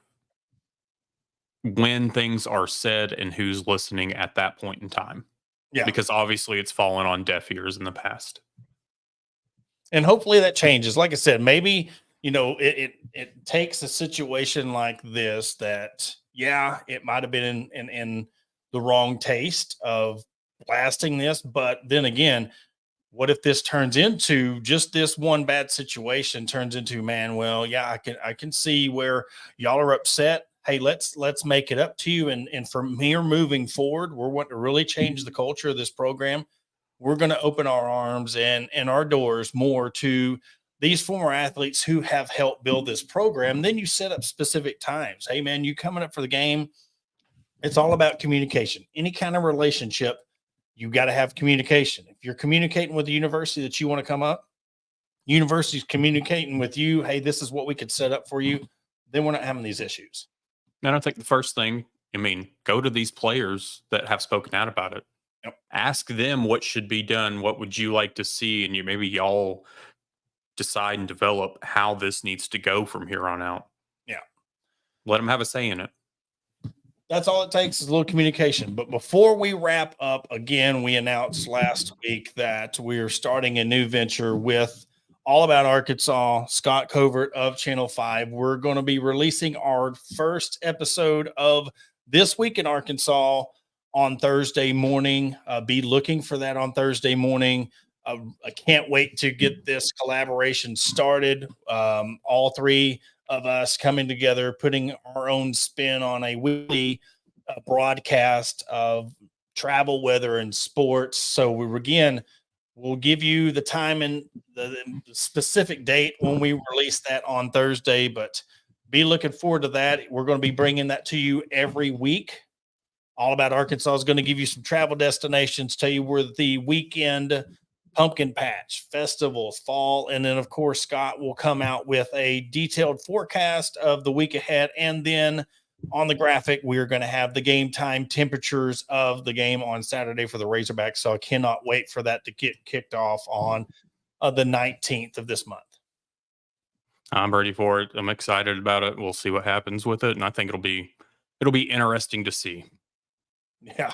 when things are said and who's listening at that point in time. Yeah, because obviously it's fallen on deaf ears in the past. And hopefully that changes. Like I said, maybe, it takes a situation like this that, yeah, it might have been in the wrong taste of blasting this. But then again, what if this turns into just this one bad situation turns into, man, well, yeah, I can see where y'all are upset. Hey, let's make it up to you. And from here moving forward, we're wanting to really change the culture of this program. We're going to open our arms and our doors more to these former athletes who have helped build this program. Then you set up specific times. Hey, man, you coming up for the game. It's all about communication. Any kind of relationship, you got to have communication. If you're communicating with the university that you want to come up, university's communicating with you. Hey, this is what we could set up for you. Then we're not having these issues. And I think the first thing, go to these players that have spoken out about it. Yep. Ask them what should be done. What would you like to see? And maybe y'all decide and develop how this needs to go from here on out. Yeah. Let them have a say in it. That's all it takes, is a little communication. But before we wrap up, again, we announced last week that we're starting a new venture with All About Arkansas, Scott Covert of Channel 5. We're going to be releasing our first episode of This Week in Arkansas on Thursday morning. Be looking for that on Thursday morning. I can't wait to get this collaboration started. All three of us coming together, putting our own spin on a weekly broadcast of travel, weather, and sports. So we'll give you the time and the specific date when we release that on Thursday, but be looking forward to that. We're going to be bringing that to you every week. All About Arkansas is going to give you some travel destinations, tell you where the weekend pumpkin patch, festivals, fall, and then, of course, Scott will come out with a detailed forecast of the week ahead. And then on the graphic, we're going to have the game time temperatures of the game on Saturday for the Razorbacks. So I cannot wait for that to get kicked off on the 19th of this month. I'm ready for it. I'm excited about it. We'll see what happens with it. And I think it'll be interesting to see. Yeah.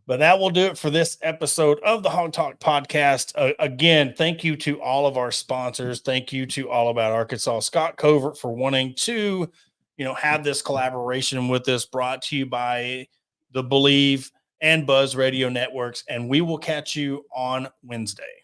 But that will do it for this episode of the Hog Talk podcast. Again, thank you to all of our sponsors. Thank you to All About Arkansas, Scott Covert, for wanting to, have this collaboration with us, brought to you by the Believe and Buzz Radio networks. And we will catch you on Wednesday.